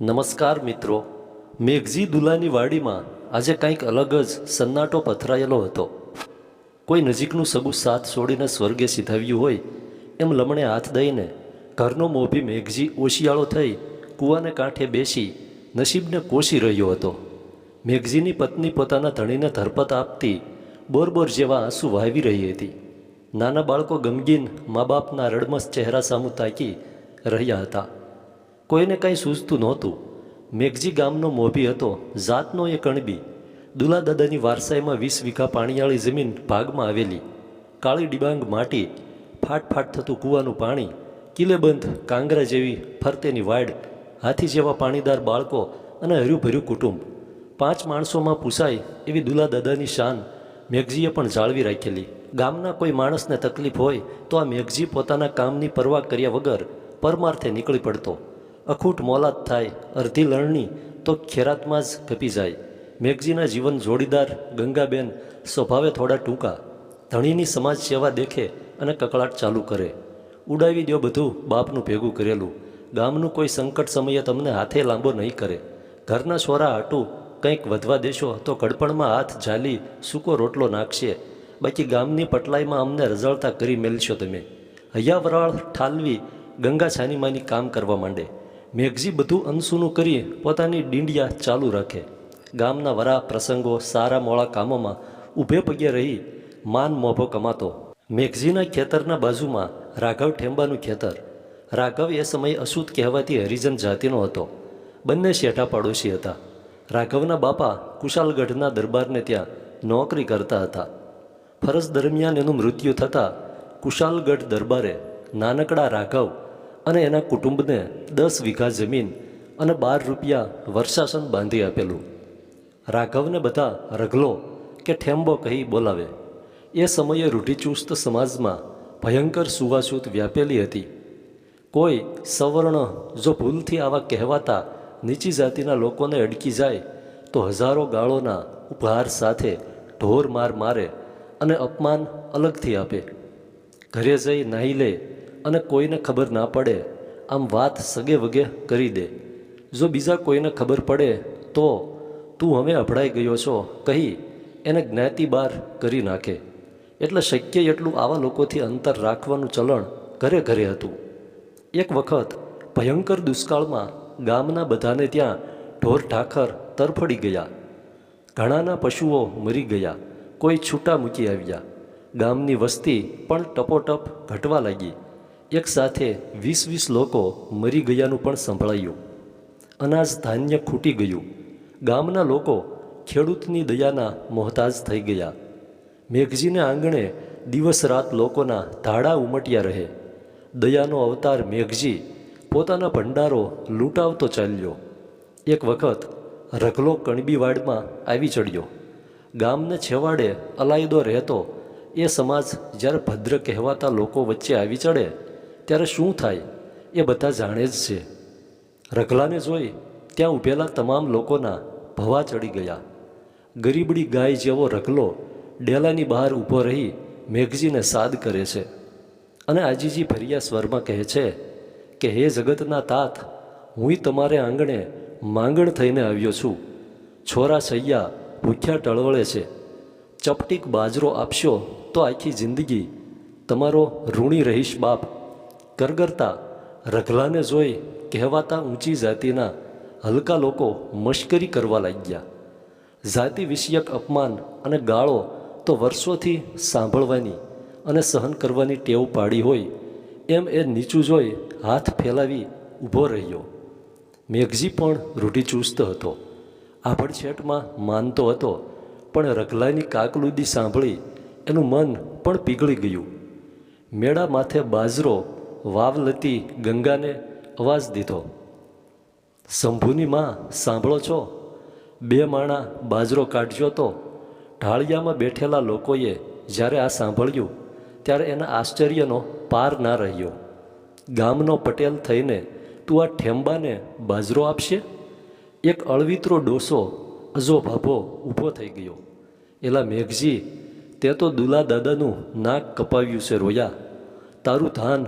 નમસ્કાર મિત્રો, મેઘજી દુલાની વાડીમાં આજે કંઈક અલગ જ સન્નાટો પથરાયેલો હતો. કોઈ નજીકનું સગું સાથ છોડીને સ્વર્ગે સીધાવ્યું હોય એમ લમણે હાથ દઈને ઘરનો મોભી મેઘજી ઓશિયાળો થઈ કૂવાને કાંઠે બેસી નસીબને કોસી રહ્યો હતો. મેઘજીની પત્ની પોતાના ધણીને ધરપત આપતી બોરબોર જેવા આંસુ વહાવી રહી હતી. નાના બાળકો ગમગીન મા બાપના રડમસ ચહેરા સામું તાકી રહ્યા હતા. કોઈને કંઈ સૂઝતું નહોતું. મેઘજી ગામનો મોભી હતો, જાતનો એ કણબી. દુલા દાદાની વારસાઈમાં 20 વીઘા પાણીવાળી જમીન ભાગમાં આવેલી. કાળી ડિબાંગ માટી, ફાટ થતું કૂવાનું પાણી, કિલેબંધ કાંગરા જેવી ફરતેની વાડ, હાથી જેવા પાણીદાર બાળકો અને હર્યુંભર્યું કુટુંબ. 5 માણસોમાં પૂછાય એવી દુલા દાદાની શાન મેઘજીએ પણ જાળવી રાખેલી. ગામના કોઈ માણસને તકલીફ હોય તો આ મેઘજી પોતાના કામની પરવા કર્યા વગર પરમાર્થે નીકળી પડતો. અખૂટ મોલાદ થાય, અડધી લણણી તો ખેરાતમાં જ કપી જાય. મેઘજીના જીવન જોડીદાર ગંગાબેન સ્વભાવે થોડા ટૂંકા. ધણીની સમાજ સેવા દેખે અને કકળાટ ચાલુ કરે. ઉડાવી દો બધું બાપનું ભેગું કરેલું. ગામનું કોઈ સંકટ સમયે તમને હાથે લાંબો નહીં કરે. ઘરના છોરા હાટું કંઈક વધવા દેશો તો કડપણમાં હાથ ઝાલી સૂકો રોટલો નાખશે. બાકી ગામની પટલાઈમાં અમને રઝળતા કરી મેલશો તમે. હૈયાવરાળ ઠાલવી ગંગા છાનીમાની કામ કરવા માંડે. મેઘજી બધું અનસૂનું કરી પોતાની ડીંડિયા ચાલુ રાખે. ગામના વરા પ્રસંગો સારા મોળા કામોમાં ઊભે પગે રહી માન મોભો કમાતો. મેઘજીના ખેતરના બાજુમાં રાઘવ ઠેંબાનું ખેતર. રાઘવ એ સમયે અછૂત કહેવાતી હરિજન જાતિનો હતો. બંને શેઠા પાડોશી હતા. રાઘવના બાપા કુશાલગઢના દરબારને ત્યાં નોકરી કરતા હતા. ફરજ દરમિયાન એનું મૃત્યુ થતાં કુશાલગઢ દરબારે નાનકડા રાઘવ અને એના કુટુંબને 10 વીઘા જમીન અને 12 રૂપિયા વર્ષાસન બાંધી આપેલું. રાઘવને બધા રઘલો કે ઠેંબો કહી બોલાવે. એ સમયે રૂઢિચુસ્ત સમાજમાં ભયંકર સુવાછૂત વ્યાપેલી હતી. કોઈ સવર્ણ જો ભૂલથી આવા કહેવાતા નીચી જાતિના લોકોને અડકી જાય તો હજારો ગાળોના ઉપહાર સાથે ઢોર માર મારે અને અપમાન અલગથી આપે. ઘરે જઈ નાહી લે અને કોઈને ખબર ના પડે આમ વાત સગે વગે કરી દે. જો બીજા કોઈને ખબર પડે તો તું હવે અભડાઈ ગયો છો કહી એને જ્ઞાતિ બહાર કરી નાખે. એટલે શક્ય એટલું આવા લોકોથી અંતર રાખવાનું ચલણ ઘરે ઘરે હતું. એક વખત ભયંકર દુષ્કાળમાં ગામના બધાને ત્યાં ઢોર ઠાકર તરફડી ગયા. ઘણાના પશુઓ મરી ગયા, કોઈ છૂટા મૂકી આવ્યા. ગામની વસ્તી પણ ટપોટપ ઘટવા લાગી. એક સાથે 20 લોકો મરી ગયાનું પણ સંભળાયું. અનાજ ધાન્ય ખૂટી ગયું. ગામના લોકો ખેડૂતની દયાના મોહતાજ થઈ ગયા. મેઘજીને આંગણે દિવસ રાત લોકોના ધાડા ઉમટ્યા રહે. દયાનો અવતાર મેઘજી પોતાના ભંડારો લૂંટાવતો ચાલ્યો. એક વખત રઘલો કણબીવાડમાં આવી ચડ્યો. ગામને છેવાડે અલાયદો રહેતો એ સમાજ જ્યારે ભદ્ર કહેવાતા લોકો વચ્ચે આવી ચડે ત્યારે શું થાય એ બધા જાણે જ છે. રઘલાને જોઈ ત્યાં ઊભેલા તમામ લોકોના ભવા ચડી ગયા. ગરીબડી ગાય જેવો રઘલો ડેલાની બહાર ઊભો રહી મેઘજીને સાદ કરે છે અને આજીજી ભર્યા સ્વરમાં કહે છે કે હે જગતના તાત, હુંય તમારે આંગણે માંગણ થઈને આવ્યો છું. છોરા સૈયા ભૂખ્યા ટળવળે છે. ચપટીક બાજરો આપશો તો આખી જિંદગી તમારો ઋણી રહીશ બાપ. કરગરતા રઘલાને જોઈ કહેવાતા ઊંચી જાતિના હલકા લોકો મશ્કરી કરવા લાગ્યા. જાતિ વિષયક અપમાન અને ગાળો તો વર્ષોથી સાંભળવાની અને સહન કરવાની ટેવ પાડી હોય એમ એ નીચું જોઈ હાથ ફેલાવી ઊભો રહ્યો. મેઘજી પણ રૂઢિચુસ્ત હતો. આભડછેટમાં માનતો હતો, પણ રઘલાની કાકલુદી સાંભળી એનું મન પણ પીગળી ગયું. મેળા માથે બાજરો વાવલતી ગંગાને અવાજ દીધો, શંભુની માં સાંભળો છો? 2 માણા બાજરો કાઢજો તો. ઢાળિયામાં બેઠેલા લોકોએ જ્યારે આ સાંભળ્યું ત્યારે એના આશ્ચર્યનો પાર ના રહ્યો. ગામનો પટેલ થઈને તું આ ઠેંબાને બાજરો આપશે? એક અળવિત્રો ડોસો અજો ભાભો ઊભો થઈ ગયો. એલા મેઘજી, તે તો દુલા દાદાનું નાક કપાવ્યું છે રોયા. તારું ધાન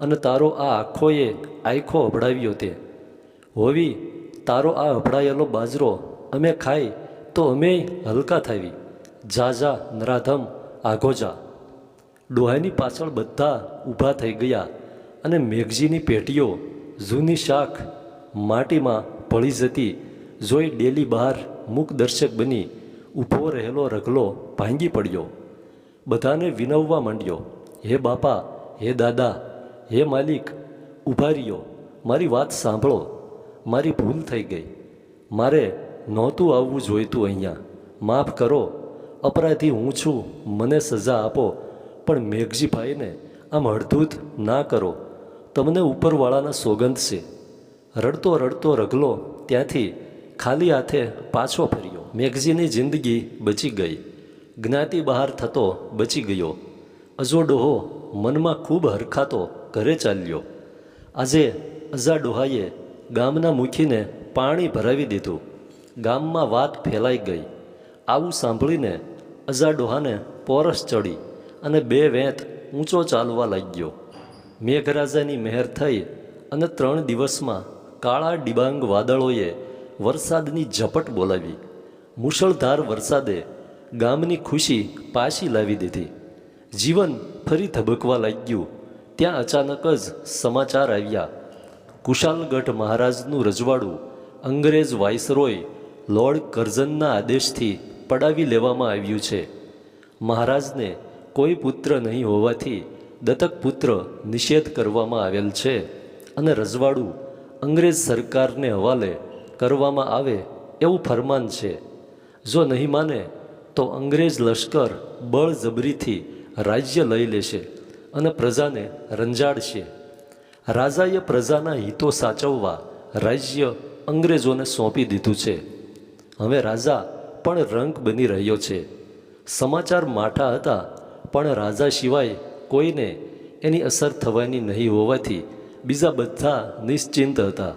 અને તારો આ આખોએ આખો અભડાવ્યો તે. હોવી તારો આ અભડાયેલો બાજરો અમે ખાઈ તો અમે હલકા થાવી. જા જા નરાધમ, આઘો જા. ડોહાની પાછળ બધા ઊભા થઈ ગયા અને મેઘજીની પેટીઓ જૂની શાખ માટીમાં ભળી જતી જોઈ ડેલી બહાર મૂકદર્શક બની ઊભો રહેલો રગલો ભાંગી પડ્યો. બધાને વિનવવા માંડ્યો, હે બાપા, હે દાદા, હે માલિક, ઊભા રહ્યો, મારી વાત સાંભળો, મારી ભૂલ થઈ ગઈ, મારે નહોતું આવવું જોઈતું અહીંયા, માફ કરો, અપરાધી હું છું, મને સજા આપો, પણ મેઘજીભાઈને આમ હળધૂત ના કરો, તમને ઉપરવાળાના સોગંદ છે. રડતો રડતો રગલો ત્યાંથી ખાલી હાથે પાછો ફર્યો. મેઘજીની જિંદગી બચી ગઈ, જ્ઞાતિ બહાર થતો બચી ગયો. અજો ડોહો મનમાં ખૂબ હરખાતો ઘરે ચાલ્યો. આજે અજા ડોહાએ ગામના મુખીને પાણી ભરાવી દીધું. ગામમાં વાત ફેલાઈ ગઈ. આવું સાંભળીને અજા ડોહાને પોરસ ચડી અને 2 વેંત ઊંચો ચાલવા લાગ્યો. મેઘરાજાની મહેર થઈ અને 3 દિવસમાં કાળા ડિબાંગ વાદળોએ વરસાદની ઝપટ બોલાવી. મુશળધાર વરસાદે ગામની ખુશી પાછી લાવી દીધી. જીવન ફરી ધબકવા લાગ્યું. ત્યાં અચાનક જ સમાચાર આવ્યા. કુશાલગઢ મહારાજનું રજવાડું અંગ્રેજ વાઇસરોય લોર્ડ કર્ઝનના આદેશથી પડાવી લેવામાં આવ્યું છે. મહારાજને કોઈ પુત્ર નહીં હોવાથી દત્તક પુત્ર નિષેધ કરવામાં આવેલ છે અને રજવાડું અંગ્રેજ સરકારને હવાલે કરવામાં આવે એવું ફરમાન છે. જો નહીં માને તો અંગ્રેજ લશ્કર બળજબરીથી રાજ્ય લઈ લેશે અને પ્રજાને રંજાડશે. રાજાએ પ્રજાના હિતો સાચવવા રાજ્ય અંગ્રેજોને સોંપી દીધું છે. હવે રાજા પણ રંક બની રહ્યો છે. સમાચાર માઠા હતા, પણ રાજા સિવાય કોઈને એની અસર થવાની નહીં હોવાથી બીજા બધા નિશ્ચિંત હતા.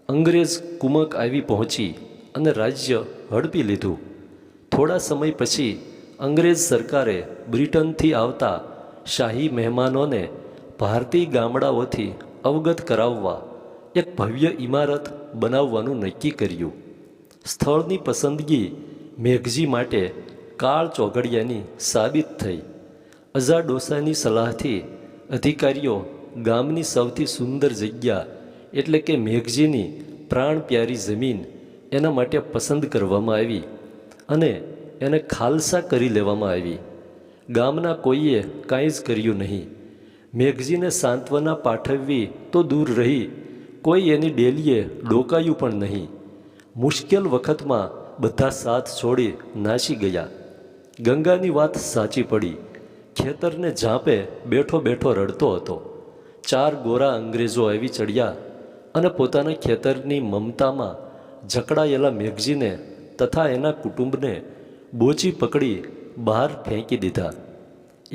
અંગ્રેજ કુમક આવી પહોંચી અને રાજ્ય હડપી લીધું. થોડા સમય પછી અંગ્રેજ સરકારે બ્રિટનથી આવતા શાહી મહેમાનોને ભારતીય ગામડાઓથી અવગત કરાવવા એક ભવ્ય ઇમારત બનાવવાનું નક્કી કર્યું. સ્થળની પસંદગી મેઘજી માટે કાળ ચોઘડિયાની સાબિત થઈ. અજા ડોસાની સલાહથી અધિકારીઓ ગામની સૌથી સુંદર જગ્યા એટલે કે મેઘજીની પ્રાણ પ્યારી જમીન એના માટે પસંદ કરવામાં આવી અને એને ખાલસા કરી લેવામાં આવી. ગામના કોઈએ કાંઈ જ કર્યું નહીં. મેઘજીને સાંત્વના પાઠવવી તો દૂર રહી, કોઈ એની ડેલીએ ડોકાયું પણ નહીં. મુશ્કેલ વખતમાં બધા સાથ છોડી નાસી ગયા. ગંગાની વાત સાચી પડી. ખેતરને ઝાંપે બેઠો બેઠો રડતો હતો. 4 ગોરા અંગ્રેજો આવી ચડ્યા અને પોતાના ખેતરની મમતામાં જકડાયેલા મેઘજીને તથા એના કુટુંબને બોચી પકડી બહાર ફેંકી દીધા.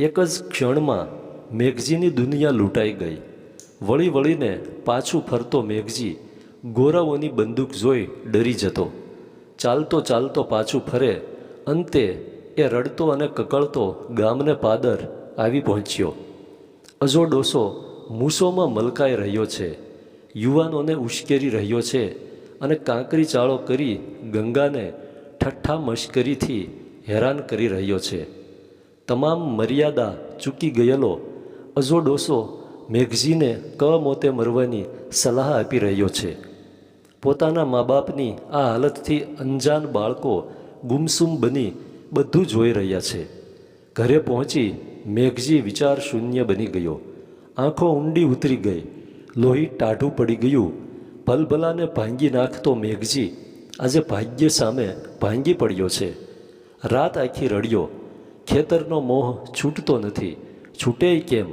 એક જ ક્ષણમાં મેઘજીની દુનિયા લૂંટાઈ ગઈ. વળી વળીને પાછું ફરતો મેઘજી ગોરાઓની બંદૂક જોઈ ડરી જતો. ચાલતો ચાલતો પાછું ફરે. અંતે એ રડતો અને કકળતો ગામને પાદર આવી પહોંચ્યો. અજો ડોસો મૂસોમાં મલકાઈ રહ્યો છે, યુવાનોને ઉશ્કેરી રહ્યો છે અને કાંકરી ચાળો કરી ગંગાને ઠઠ્ઠા મશ્કરીથી હેરાન કરી રહ્યો છે. તમામ મર્યાદા ચૂકી ગયેલો અજો ડોસો મેઘજીને કમોતે મરવાની સલાહ આપી રહ્યો છે. પોતાના મા બાપની આ હાલતથી અંજાન બાળકો ગુમસુમ બની બધું જોઈ રહ્યા છે. ઘરે પહોંચી મેઘજી વિચાર શૂન્ય બની ગયો. આંખો ઊંડી ઉતરી ગઈ. લોહી ટાઢું પડી ગયું. ભલભલાને ભાંગી નાખતો મેઘજી આજે ભાગ્ય સામે ભાંગી પડ્યો છે. રાત આખી રડ્યો. ખેતરનો મોહ છૂટતો નથી. છૂટેય કેમ?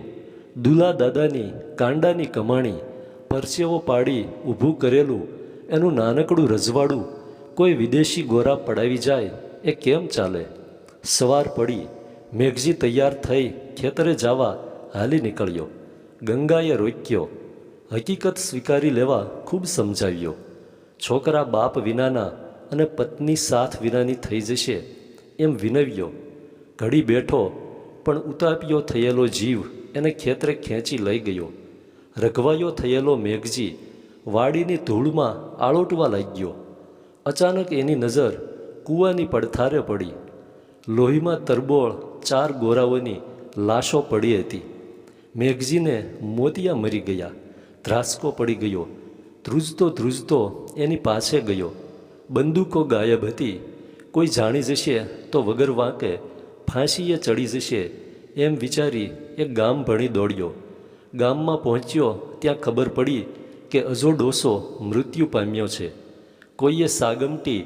દુલા દાદાની કાંડાની કમાણી, પરસેવો પાડી ઊભું કરેલું એનું નાનકડું રજવાડું કોઈ વિદેશી ગોરા પડાવી જાય એ કેમ ચાલે? સવાર પડી. મેઘજી તૈયાર થઈ ખેતરે જવા હાલી નીકળ્યો. ગંગાએ રોક્યો. હકીકત સ્વીકારી લેવા ખૂબ સમજાવ્યો. છોકરા બાપ વિનાના અને પત્ની સાથ વિનાની થઈ જશે એમ વિનવ્યો. ઘડી બેઠો, પણ ઉતાપ્યો થયેલો જીવ એને ખેતરે ખેંચી લઈ ગયો. રઘવાયો થયેલો મેઘજી વાડીની ધૂળમાં આળોટવા લાગ્યો. અચાનક એની નજર કૂવાની પડથારે પડી. લોહીમાં તરબોળ 4 ગોરાઓની લાશો પડી હતી. મેઘજીને મોતિયા મરી ગયા. ધ્રાસકો પડી ગયો. ધ્રુજતો ધ્રુજતો એની પાસે ગયો. બંદૂકો ગાયબ હતી. કોઈ જાણી જશે તો વગર વાંકે ફાંસીએ ચડી જશે એમ વિચારી એ ગામ ભણી દોડ્યો. ગામમાં પહોંચ્યો ત્યાં ખબર પડી કે અજો ડોસો મૃત્યુ પામ્યો છે. કોઈએ સાગમટી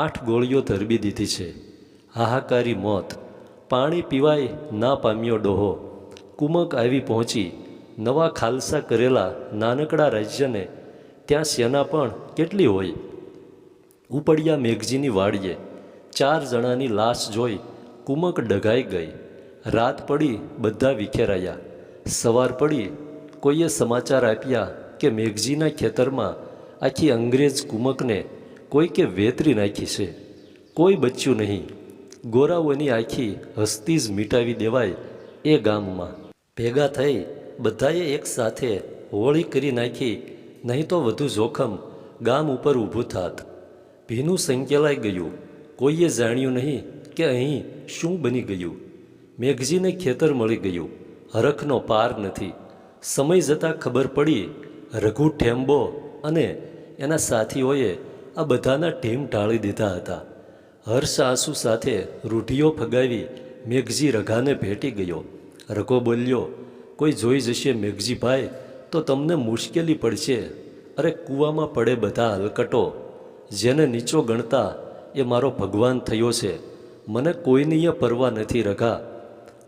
8 ગોળીઓ ધરબી દીધી છે. હાહાકારી મોત. પાણી પીવાય ના પામ્યો ડોહો. કુમક આવી પહોંચી. નવા ખાલસા કરેલા નાનકડા રાજ્યને ત્યાં સેના પણ કેટલી હોય. ઉપડ્યા મેઘજીની વાડીએ. 4 જણાની લાશ જોઈ કુમક ડઘાઈ ગઈ. રાત પડી બધા વિખેરાયા. સવાર પડી કોઈએ સમાચાર આપ્યા કે મેઘજીના ખેતરમાં આખી અંગ્રેજ કુમકને કોઈકે વેતરી નાખી છે. કોઈ બચ્યું નહીં. ગોરાઓની આખી હસ્તી જ મીટાવી દેવાય એ ગામમાં. ભેગા થઈ બધાએ એક સાથે હોળી કરી નાખી, નહીં તો વધુ જોખમ ગામ ઉપર ઊભું થાત. ભીનું સંકેલાઈ ગયું. કોઈએ જાણ્યું નહીં કે અહીં શું બની ગયું. મેઘજીને ખેતર મળી ગયું. હરખનો પાર નથી. સમય જતાં ખબર પડી રઘુ ઠેમ્બો અને એના સાથીઓએ આ બધાના ઢીમ ઢાળી દીધા હતા. હર્ષ આંસુ સાથે રૂઢીઓ ફગાવી મેઘજી રઘાને ભેટી ગયો. રઘો બોલ્યો, કોઈ જોઈ જશે મેઘજીભાઈ તો તમને મુશ્કેલી પડશે. અરે કૂવામાં પડે બધા હલકટો. જેને નીચો ગણતા એ મારો ભગવાન થયો છે. મને કોઈની એ પરવા નથી રઘા.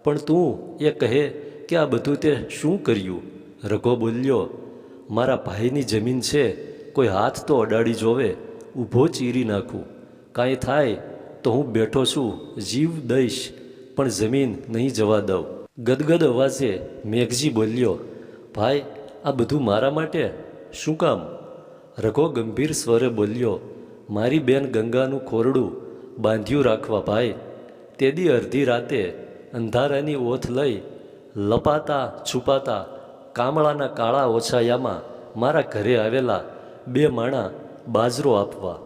પણ તું એ કહે કે આ બધું તે શું કર્યું? રઘો બોલ્યો, મારા ભાઈની જમીન છે, કોઈ હાથ તો અડાડી જોવે, ઊભો ચીરી નાખું. કાંઈ થાય તો હું બેઠો છું, જીવ દઈશ, પણ જમીન નહીં જવા દઉં. ગદગદ અવાજે મેઘજી બોલ્યો, ભાઈ આ બધું મારા માટે શું કામ? રઘો ગંભીર સ્વરે બોલ્યો, મારી બેન ગંગાનું ખોરડું બાંધ્યું રાખવા ભાઈ. તેદી અડધી રાતે અંધારાની ઓથ લઈ લપાતા છુપાતા કામળાના કાળા ઓછાયામાં મારા ઘરે આવેલા 2 માણા બાજરો આપવા.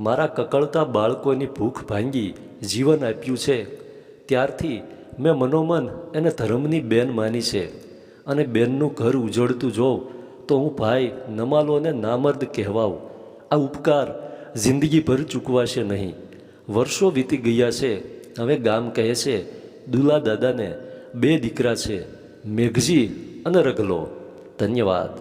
મારા કકળતા બાળકોની ભૂખ ભાંગી જીવન આપ્યું છે. ત્યારથી મેં મનોમન એને ધર્મની બેન માની છે. અને બેનનું ઘર ઉજળતું જોઉં તો હું ભાઈ નમાલોને નામર્દ કહેવાઉં. આ ઉપકાર જિંદગીભર ચૂકવાશે નહીં. વર્ષો વીતી ગયા છે. હવે ગામ કહે છે દુલા દાદાને 2 દીકરા છે, મેઘજી અને રઘલો. ધન્યવાદ.